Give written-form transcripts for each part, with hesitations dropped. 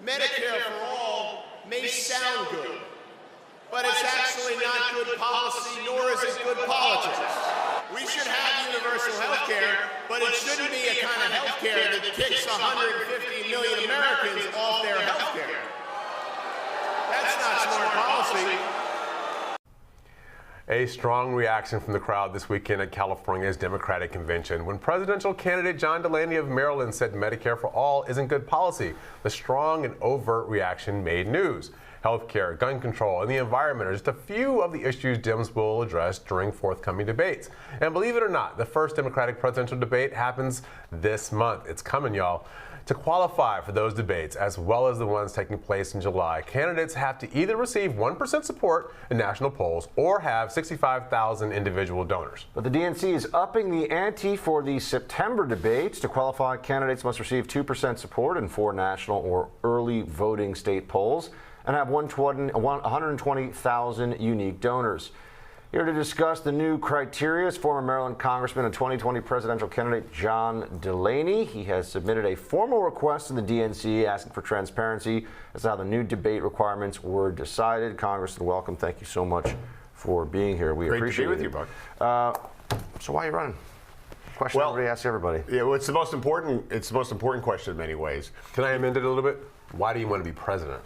Medicare for all may sound good, but it's actually not good policy, nor is it good politics. We should have universal health care, but it shouldn't be a kind of health care that kicks 150 million Americans off their health care. That's not smart policy. A strong reaction from the crowd this weekend at California's Democratic convention when presidential candidate John Delaney of Maryland said Medicare for all isn't good policy. The strong and overt reaction made news. Healthcare, gun control, and the environment are just a few of the issues Dems will address during forthcoming debates. And believe it or not, the first Democratic presidential debate happens this month. It's coming, y'all. To qualify for those debates, as well as the ones taking place in July, candidates have to either receive 1% support in national polls or have 65,000 individual donors. But the DNC is upping the ante for the September debates. To qualify, candidates must receive 2% support in 4 national or early voting state polls and have 120,000 unique donors. Here to discuss the new criteria is former Maryland Congressman and 2020 presidential candidate John Delaney. He has submitted a formal request to the DNC asking for transparency as to how the new debate requirements were decided. Congressman, welcome. Thank you so much for being here. We appreciate it. Great to be with you, Buck. So why are you running? Question everybody asks everybody. Yeah, well, it's the most important question in many ways. Can I amend it a little bit? Why do you want to be president?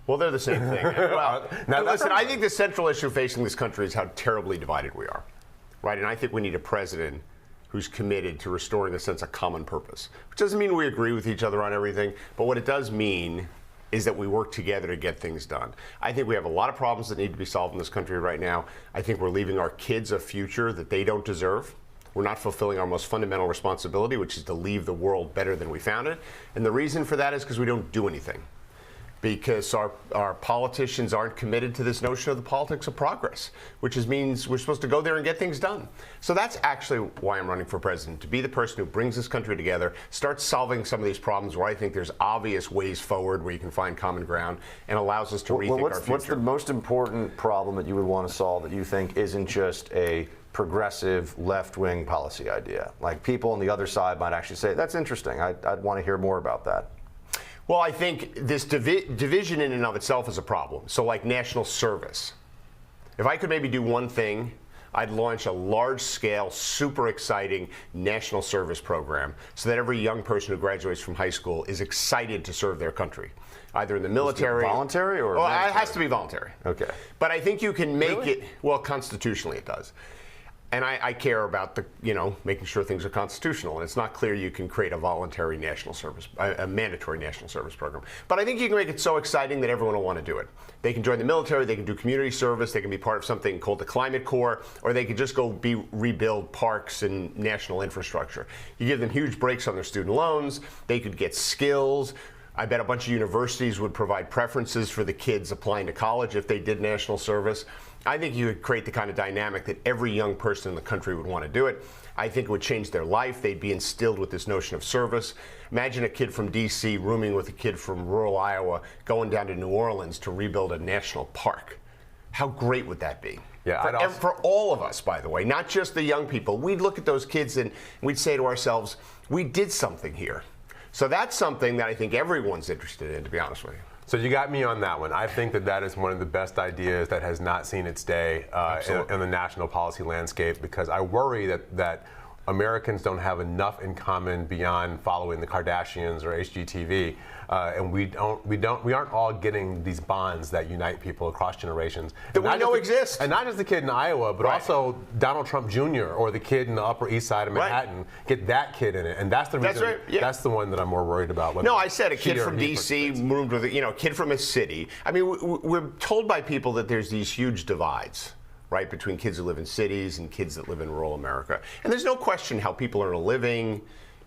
Well, they're the same thing. Well, now, listen, I think the central issue facing this country is how terribly divided we are, right? And I think we need a president who's committed to restoring a sense of common purpose, which doesn't mean we agree with each other on everything, but what it does mean is that we work together to get things done. I think we have a lot of problems that need to be solved in this country right now. I think we're leaving our kids a future that they don't deserve. We're not fulfilling our most fundamental responsibility, which is to leave the world better than we found it. And the reason for that is because we don't do anything. Because our politicians aren't committed to this notion of the politics of progress, which means we're supposed to go there and get things done. So that's actually why I'm running for president, to be the person who brings this country together, starts solving some of these problems where I think there's obvious ways forward where you can find common ground and allows us to rethink our future. What's the most important problem that you would want to solve that you think isn't just a progressive left-wing policy idea? Like people on the other side might actually say, that's interesting. I'd want to hear more about that. Well, I think this division in and of itself is a problem. So like national service. If I could maybe do one thing, I'd launch a large-scale, super exciting national service program so that every young person who graduates from high school is excited to serve their country, either in the military. Voluntary or? Well, it has to be voluntary. Okay. But I think you can make it, well, constitutionally it does. And I care about making sure things are constitutional, and it's not clear you can create a voluntary national service, a mandatory national service program. But I think you can make it so exciting that everyone will want to do it. They can join the military, they can do community service, they can be part of something called the Climate Corps, or they can just go rebuild parks and national infrastructure. You give them huge breaks on their student loans, they could get skills. I bet a bunch of universities would provide preferences for the kids applying to college if they did national service. I think you would create the kind of dynamic that every young person in the country would want to do it. I think it would change their life. They'd be instilled with this notion of service. Imagine a kid from D.C. rooming with a kid from rural Iowa going down to New Orleans to rebuild a national park. How great would that be? Yeah, for all of us, by the way, not just the young people. We'd look at those kids and we'd say to ourselves, we did something here. So that's something that I think everyone's interested in, to be honest with you. So you got me on that one. I think that is one of the best ideas that has not seen its day in the national policy landscape, because I worry that Americans don't have enough in common beyond following the Kardashians or HGTV, and we aren't all getting these bonds that unite people across generations that we know exist. And not just the kid in Iowa, but also Donald Trump Jr. or the kid in the Upper East Side of Manhattan. Right. Get that kid in it, and that's the reason. That's right. Yeah. That's the one that I'm more worried about. No, I said a kid from D.C. moved with a kid from a city. I mean, we're told by people that there's these huge divides, right, between kids who live in cities and kids that live in rural America. And there's no question how people are living.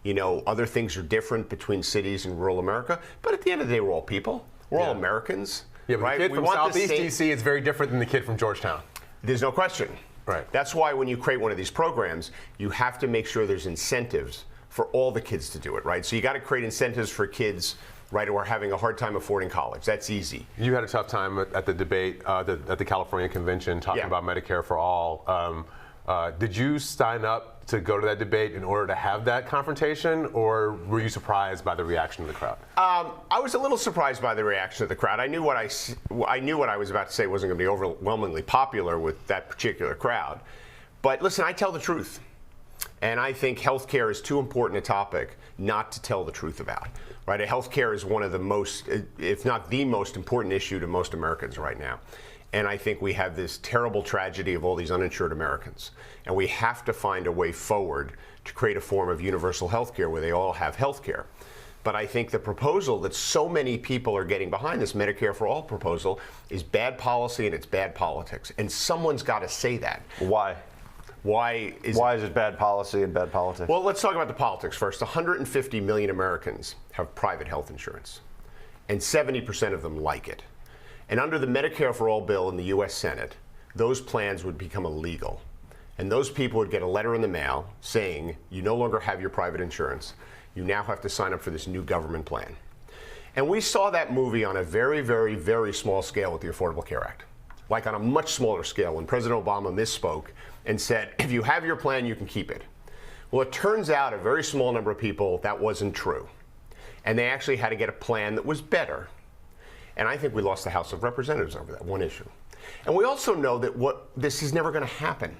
Other things are different between cities and rural America. But at the end of the day, we're all people. We're all Americans. Yeah, but right? The kid from Southeast D.C. is very different than the kid from Georgetown. There's no question. Right. That's why when you create one of these programs, you have to make sure there's incentives for all the kids to do it, right? So you got to create incentives for kids, right, who are having a hard time affording college. That's easy. You had a tough time at the debate at the California convention talking about Medicare for all. Did you sign up to go to that debate in order to have that confrontation, or were you surprised by the reaction of the crowd? I was a little surprised by the reaction of the crowd. I knew what I was about to say wasn't going to be overwhelmingly popular with that particular crowd. But listen, I tell the truth. And I think healthcare is too important a topic not to tell the truth about. Right? Healthcare is one of the most, if not the most important issue to most Americans right now. And I think we have this terrible tragedy of all these uninsured Americans. And we have to find a way forward to create a form of universal health care where they all have health care. But I think the proposal that so many people are getting behind, this Medicare for All proposal, is bad policy and it's bad politics. And someone's got to say that. Why? Why is it bad policy and bad politics? Well, let's talk about the politics first. 150 million Americans have private health insurance, and 70% of them like it. And under the Medicare for All bill in the U.S. Senate, those plans would become illegal. And those people would get a letter in the mail saying, you no longer have your private insurance. You now have to sign up for this new government plan. And we saw that movie on a very, very, very small scale with the Affordable Care Act. Like on a much smaller scale when President Obama misspoke and said, if you have your plan, you can keep it. Well, it turns out a very small number of people, that wasn't true. And they actually had to get a plan that was better. And I think we lost the House of Representatives over that one issue. And we also know that this is never going to happen.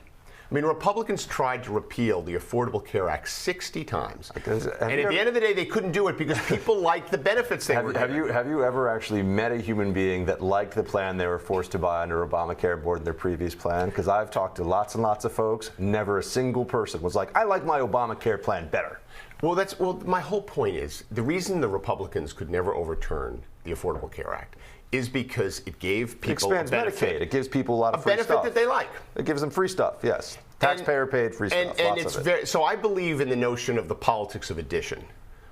I mean, Republicans tried to repeal the Affordable Care Act 60 times. And at the end of the day, they couldn't do it because people liked the benefits they were getting. Have you ever actually met a human being that liked the plan they were forced to buy under Obamacare more than their previous plan? Because I've talked to lots and lots of folks. Never a single person was like, I like my Obamacare plan better. Well, my whole point is the reason the Republicans could never overturn the Affordable Care Act is because it gave people expands Medicaid. It gives people a lot of free stuff. A benefit that they like. It gives them free stuff, yes. Taxpayer paid free stuff. And it's so I believe in the notion of the politics of addition.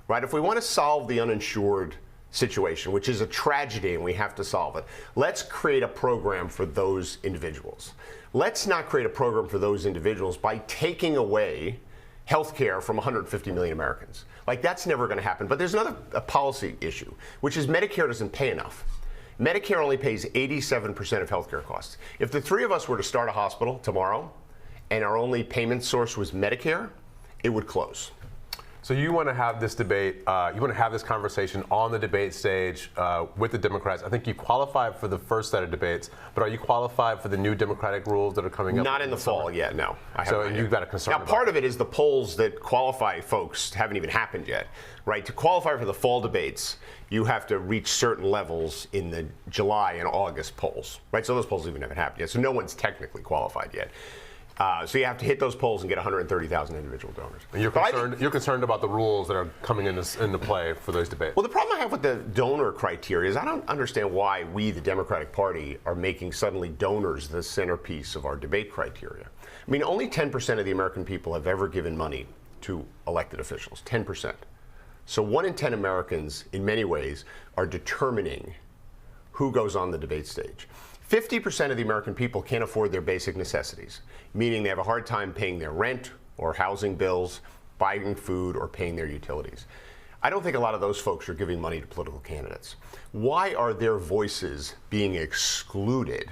Right? If we want to solve the uninsured situation, which is a tragedy and we have to solve it, let's create a program for those individuals. Let's not create a program for those individuals by taking away health care from 150 million Americans. Like, that's never going to happen. But there's another policy issue, which is Medicare doesn't pay enough. Medicare only pays 87% of healthcare costs. If the three of us were to start a hospital tomorrow and our only payment source was Medicare, it would close. So you want to have this debate, you want to have this conversation on the debate stage with the Democrats. I think you qualified for the first set of debates, but are you qualified for the new Democratic rules that are coming up? Not in the fall yet, no. So you've got a concern about part of it is the polls that qualify folks haven't even happened yet, right? To qualify for the fall debates, you have to reach certain levels in the July and August polls, right? So those polls even haven't happened yet. So no one's technically qualified yet. So you have to hit those polls and get 130,000 individual donors. And you're concerned about the rules that are coming into play for those debates. Well, the problem I have with the donor criteria is I don't understand why we, the Democratic Party, are making suddenly donors the centerpiece of our debate criteria. I mean, only 10% of the American people have ever given money to elected officials, 10%. So 1 in 10 Americans, in many ways, are determining who goes on the debate stage. 50% of the American people can't afford their basic necessities, meaning they have a hard time paying their rent or housing bills, buying food, or paying their utilities. I don't think a lot of those folks are giving money to political candidates. Why are their voices being excluded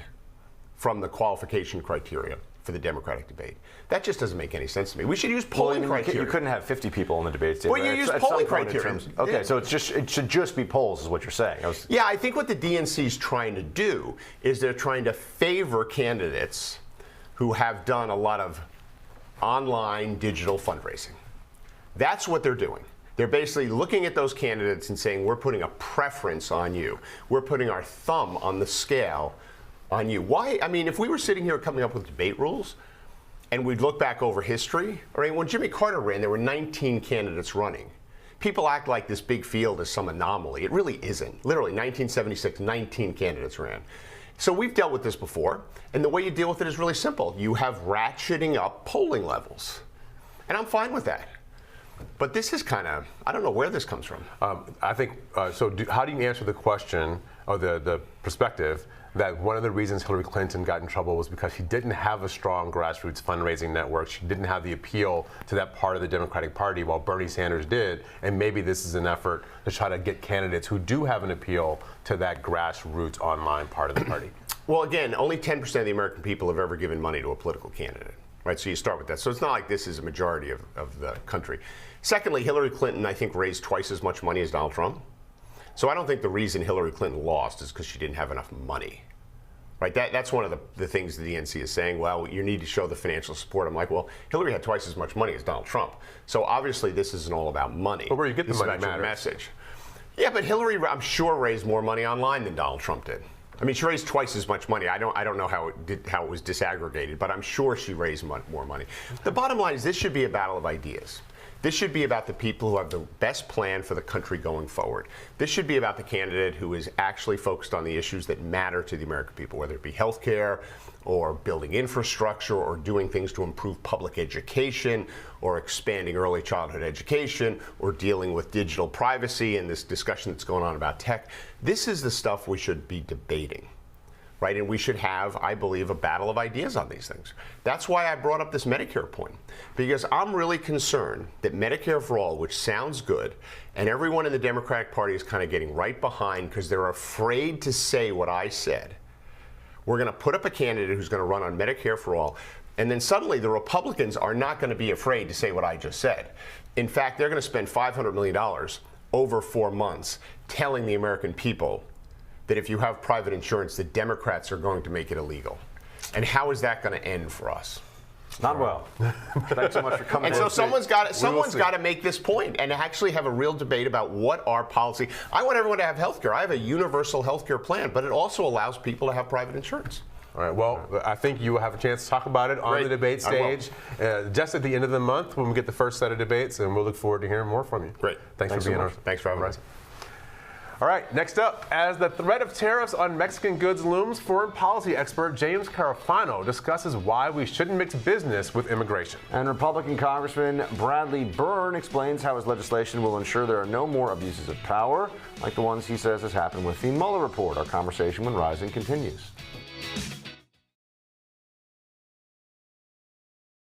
from the qualification criteria for the Democratic debate? That just doesn't make any sense to me. We should use polling criteria. You couldn't have 50 people on the debate stage. Well, you use polling criteria. Okay, so it should just be polls, is what you're saying. Yeah, I think what the DNC is trying to do is they're trying to favor candidates who have done a lot of online digital fundraising. That's what they're doing. They're basically looking at those candidates and saying, we're putting a preference on you. We're putting our thumb on the scale on you. Why? I mean, if we were sitting here coming up with debate rules and we'd look back over history, I mean, when Jimmy Carter ran, there were 19 candidates running. People act like this big field is some anomaly. It really isn't. Literally, 1976, 19 candidates ran. So we've dealt with this before, and the way you deal with it is really simple. You have ratcheting up polling levels, and I'm fine with that. But this is kind of, I don't know where this comes from. I think, how do you answer the question, or the perspective, that one of the reasons Hillary Clinton got in trouble was because she didn't have a strong grassroots fundraising network. She didn't have the appeal to that part of the Democratic Party, while Bernie Sanders did. And maybe this is an effort to try to get candidates who do have an appeal to that grassroots online part of the party. Well, again, only 10% of the American people have ever given money to a political candidate. Right, so you start with that. So it's not like this is a majority of the country. Secondly, Hillary Clinton, I think, raised twice as much money as Donald Trump. So I don't think the reason Hillary Clinton lost is because she didn't have enough money. Right, that's one of the things the DNC is saying, well, you need to show the financial support. I'm like, well, Hillary had twice as much money as Donald Trump. So obviously this isn't all about money. But where you get the money matters. matters. Message. Yeah, but Hillary, I'm sure, raised more money online than Donald Trump did. I mean, she raised twice as much money. I don't know how it was disaggregated, but I'm sure she raised more money. The bottom line is this should be a battle of ideas. This should be about the people who have the best plan for the country going forward. This should be about the candidate who is actually focused on the issues that matter to the American people, whether it be health care or building infrastructure or doing things to improve public education or expanding early childhood education or dealing with digital privacy and this discussion that's going on about tech. This is the stuff we should be debating. Right, and we should have, I believe, a battle of ideas on these things. That's why I brought up this Medicare point, because I'm really concerned that Medicare for All, which sounds good, and everyone in the Democratic Party is kind of getting right behind because they're afraid to say what I said. We're going to put up a candidate who's going to run on Medicare for All, and then suddenly the Republicans are not going to be afraid to say what I just said. In fact, they're going to spend $500 million over 4 months telling the American people that if you have private insurance, the Democrats are going to make it illegal. And how is that going to end for us? Not well. Thanks so much for coming. And so someone's got to make this point and actually have a real debate about what our policy. I want everyone to have health care. I have a universal health care plan, but it also allows people to have private insurance. All right, well, I think you will have a chance to talk about it on the debate stage just at the end of the month when we get the first set of debates, and we'll look forward to hearing more from you. Great. Thanks for being so on. Thanks for having us. All right, next up, as the threat of tariffs on Mexican goods looms, foreign policy expert James Carafano discusses why we shouldn't mix business with immigration. And Republican Congressman Bradley Byrne explains how his legislation will ensure there are no more abuses of power, like the ones he says has happened with the Mueller report. Our conversation when Rising continues.